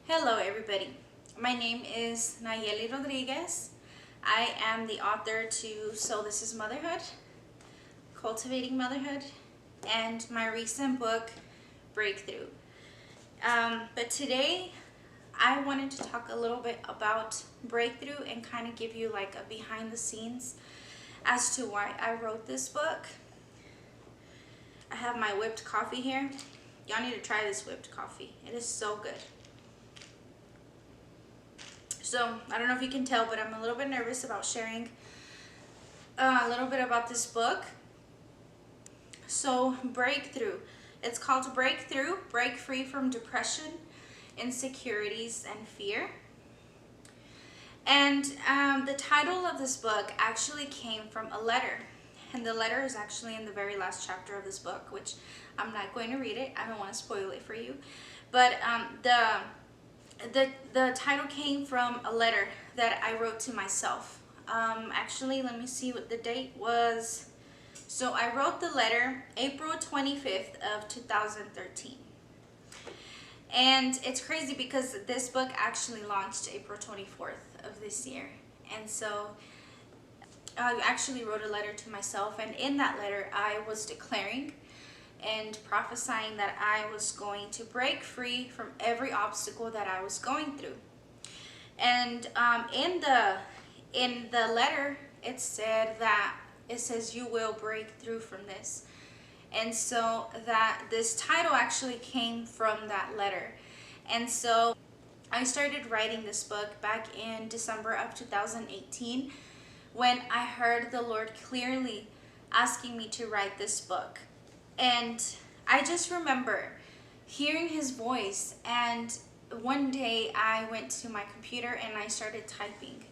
Hello everybody, my name is Nallely Rodriguez. I am the author to So This Is Motherhood, Cultivating Motherhood, and my recent book, Breakthrough. But today I wanted to talk a little bit about Breakthrough and kind of give you like a behind the scenes as to why I wrote this book. I have my whipped coffee here. Y'all need to try this whipped coffee. It is so good. So, I don't know if you can tell, but I'm a little bit nervous about sharing a little bit about this book. So, Breakthrough. It's called Breakthrough, Break Free from Depression, Insecurities and Fear. And the title of this book actually came from a letter. And the letter is actually in the very last chapter of this book, which I'm not going to read it. I don't want to spoil it for you. But the title came from a letter that I wrote to myself. Actually, let me see what the date was. So I wrote the letter April 25th of 2013. And it's crazy because this book actually launched April 24th of this year. And so I actually wrote a letter to myself, and in that letter I was declaring and prophesying that I was going to break free from every obstacle that I was going through. And in the letter it says you will break through from this. And so that this title actually came from that letter. And so I started writing this book back in December of 2018 when I heard the Lord clearly asking me to write this book. And I just remember hearing his voice, and one day I went to my computer and I started typing.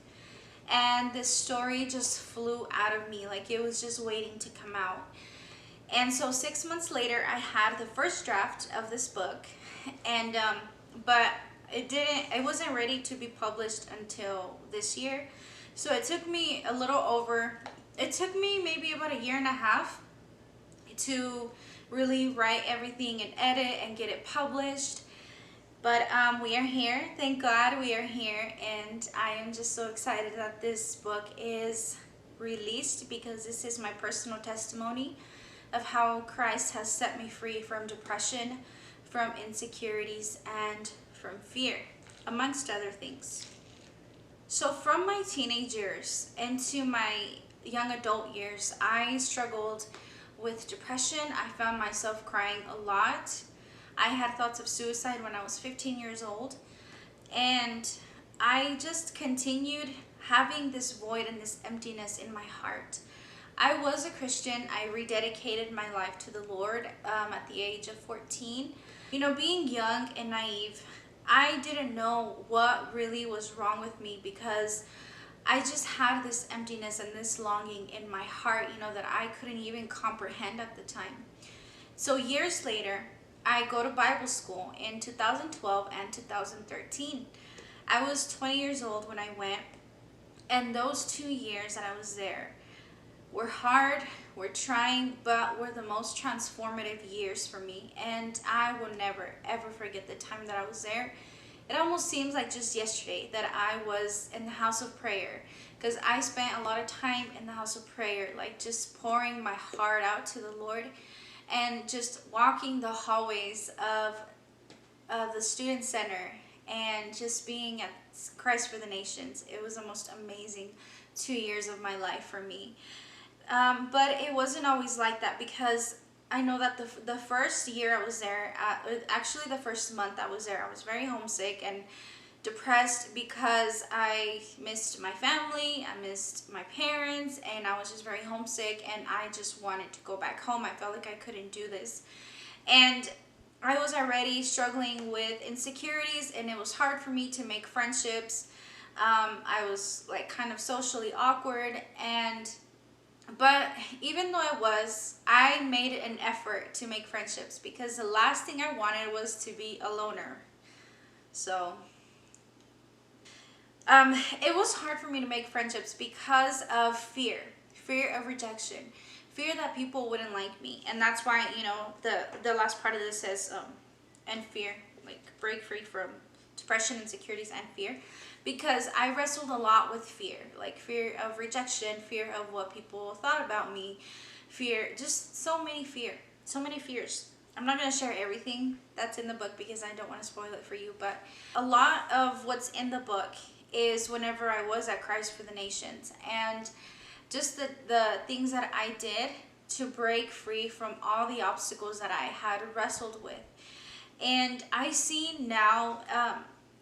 And this story just flew out of me, like it was just waiting to come out. And so 6 months later, I had the first draft of this book, and but it wasn't ready to be published until this year. So it took me maybe about a year and a half to really write everything and edit and get it published. But we are here. Thank God we are here, and I am just so excited that this book is released, because this is my personal testimony of how Christ has set me free from depression, from insecurities, and from fear, amongst other things. So from my teenage years into my young adult years, I struggled with depression. I found myself crying a lot. I had thoughts of suicide when I was 15 years old. And I just continued having this void and this emptiness in my heart. I was a Christian. I rededicated my life to the Lord at the age of 14. Being young and naive, I didn't know what really was wrong with me, because I just had this emptiness and this longing in my heart, that I couldn't even comprehend at the time. So years later, I go to Bible school in 2012 and 2013. I was 20 years old when I went, and those 2 years that I was there were hard, were trying, but were the most transformative years for me. And I will never, ever forget the time that I was there. It almost seems like just yesterday that I was in the house of prayer, because I spent a lot of time in the house of prayer, like just pouring my heart out to the Lord, and just walking the hallways of the student center and just being at Christ for the Nations. It was the most amazing 2 years of my life for me. But it wasn't always like that, because I know that the first year I was there, actually the first month I was there, I was very homesick and depressed, because I missed my family, I missed my parents, and I was just very homesick, and I just wanted to go back home. I felt like I couldn't do this. And I was already struggling with insecurities, and it was hard for me to make friendships. I was like kind of socially awkward, but even though I made an effort to make friendships, because the last thing I wanted was to be a loner. So it was hard for me to make friendships because of fear of rejection, fear that people wouldn't like me. And that's why, the last part of this says, and fear, like break free from depression, insecurities, and fear, because I wrestled a lot with fear, like fear of rejection, fear of what people thought about me, fear, just so many fears. I'm not going to share everything that's in the book because I don't want to spoil it for you, but a lot of what's in the book is whenever I was at Christ for the Nations, and just the things that I did to break free from all the obstacles that I had wrestled with. And I see now,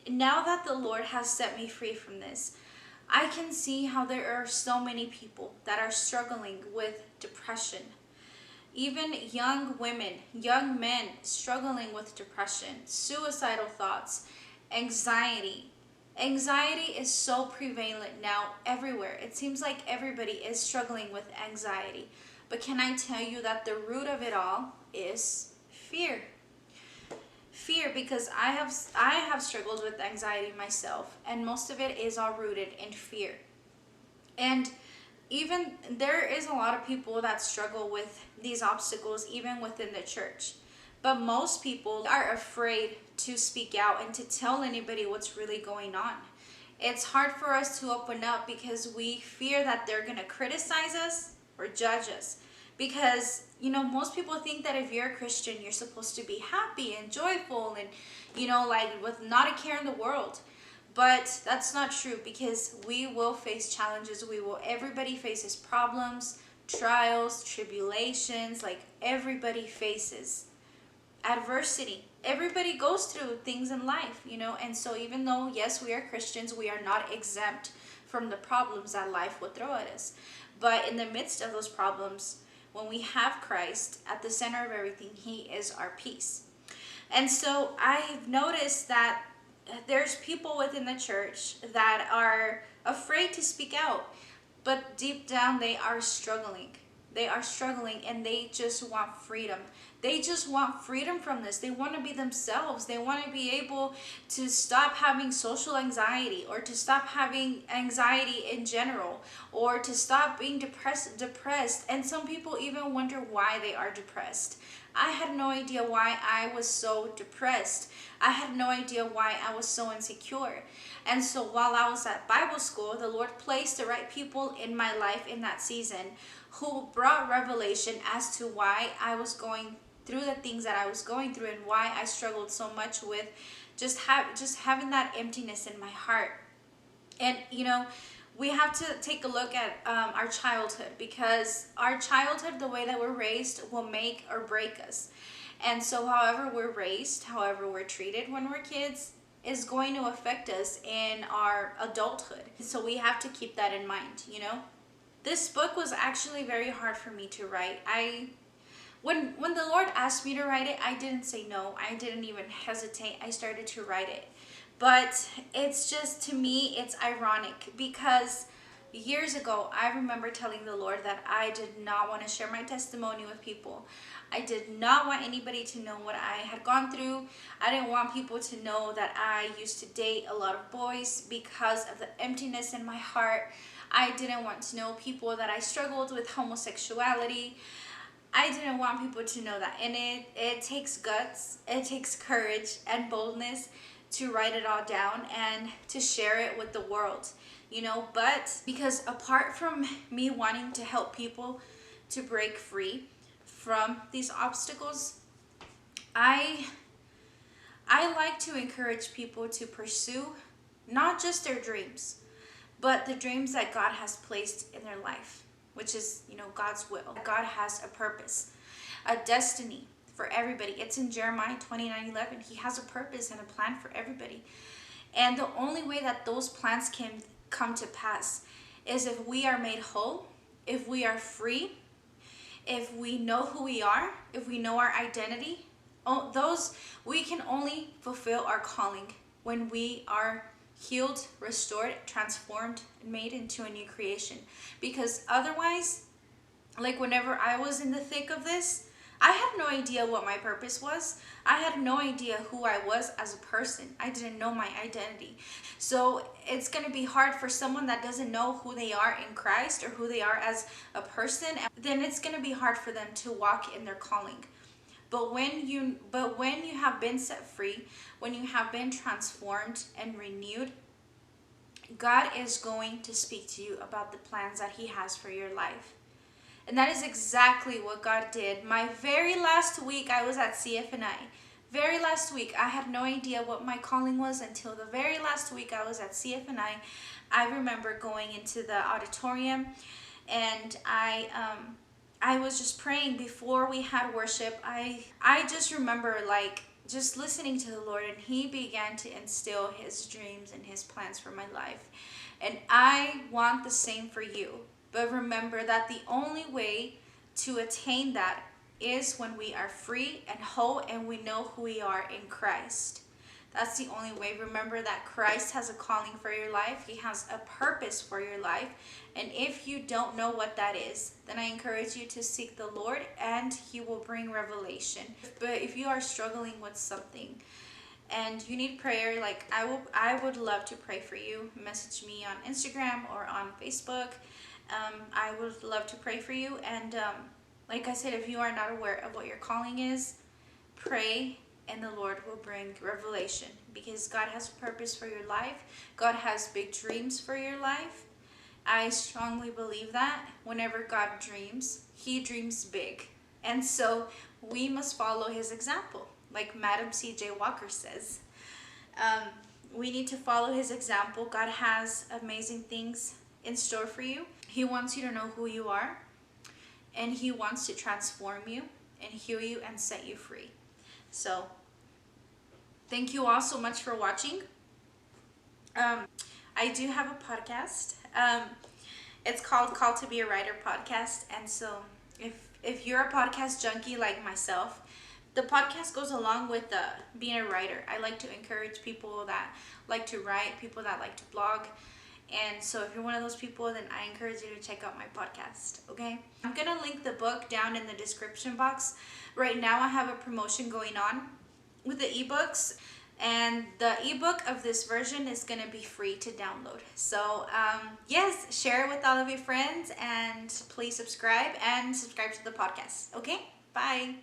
now that the Lord has set me free from this, I can see how there are so many people that are struggling with depression. Even young women, young men struggling with depression, suicidal thoughts, anxiety. Anxiety is so prevalent now everywhere. It seems like everybody is struggling with anxiety. But can I tell you that the root of it all is fear? Fear, because I have struggled with anxiety myself, and most of it is all rooted in fear. And even there is a lot of people that struggle with these obstacles even within the church. But most people are afraid to speak out and to tell anybody what's really going on. It's hard for us to open up because we fear that they're going to criticize us or judge us. Because, most people think that if you're a Christian, you're supposed to be happy and joyful and, like with not a care in the world. But that's not true, because we will face challenges. Everybody faces problems, trials, tribulations, like everybody faces adversity. Everybody goes through things in life, and so even though, yes, we are Christians, we are not exempt from the problems that life will throw at us. But in the midst of those problems, when we have Christ at the center of everything, He is our peace. And so I've noticed that there's people within the church that are afraid to speak out, but deep down they are struggling. They are struggling, and they just want freedom. They just want freedom from this. They want to be themselves. They want to be able to stop having social anxiety, or to stop having anxiety in general, or to stop being depressed. And some people even wonder why they are depressed. I had no idea why I was so depressed. I had no idea why I was so insecure. And so while I was at Bible school, the Lord placed the right people in my life in that season who brought revelation as to why I was going through the things that I was going through, and why I struggled so much with just having that emptiness in my heart. And we have to take a look at our childhood, because our childhood, the way that we're raised, will make or break us. And so however we're raised, however we're treated when we're kids, is going to affect us in our adulthood. So we have to keep that in mind. This book was actually very hard for me to write. When the Lord asked me to write it, I didn't say no. I didn't even hesitate. I started to write it. But it's just, to me, it's ironic, because years ago, I remember telling the Lord that I did not want to share my testimony with people. I did not want anybody to know what I had gone through. I didn't want people to know that I used to date a lot of boys because of the emptiness in my heart. I didn't want to know people that I struggled with homosexuality. I didn't want people to know that. And it takes guts, it takes courage and boldness to write it all down and to share it with the world, but because apart from me wanting to help people to break free from these obstacles, I like to encourage people to pursue not just their dreams, but the dreams that God has placed in their life, which is, God's will. God has a purpose, a destiny for everybody. It's in Jeremiah 29:11. He has a purpose and a plan for everybody. And the only way that those plans can come to pass is if we are made whole, if we are free, if we know who we are, if we know our identity. We can only fulfill our calling when we are healed, restored, transformed, and made into a new creation. Because otherwise, like whenever I was in the thick of this, I had no idea what my purpose was. I had no idea who I was as a person. I didn't know my identity. So it's going to be hard for someone that doesn't know who they are in Christ, or who they are as a person. Then it's going to be hard for them to walk in their calling. But when you have been set free, when you have been transformed and renewed, God is going to speak to you about the plans that He has for your life. And that is exactly what God did. My very last week, I was at CFNI. Very last week, I had no idea what my calling was until the very last week I was at CFNI. I remember going into the auditorium, and I was just praying before we had worship. I just remember like just listening to the Lord, and He began to instill His dreams and His plans for my life. And I want the same for you. But remember that the only way to attain that is when we are free and whole and we know who we are in Christ. That's the only way. Remember that Christ has a calling for your life. He has a purpose for your life. And if you don't know what that is, then I encourage you to seek the Lord, and He will bring revelation. But if you are struggling with something and you need prayer, like I would love to pray for you. Message me on Instagram or on Facebook. I would love to pray for you. And like I said, if you are not aware of what your calling is, pray, and the Lord will bring revelation, because God has a purpose for your life. God has big dreams for your life. I strongly believe that whenever God dreams, He dreams big. And so we must follow His example. Like Madam C.J. Walker says, we need to follow His example. God has amazing things in store for you. He wants you to know who you are, and He wants to transform you and heal you and set you free. So thank you all so much for watching. I do have a podcast. It's called Call to Be a Writer Podcast. And so if you're a podcast junkie like myself, the podcast goes along with being a writer. I like to encourage people that like to write, people that like to blog. And so if you're one of those people, then I encourage you to check out my podcast, okay? I'm going to link the book down in the description box. Right now I have a promotion going on with the ebooks, and the ebook of this version is going to be free to download. So yes, share it with all of your friends, and please subscribe to the podcast, okay? Bye.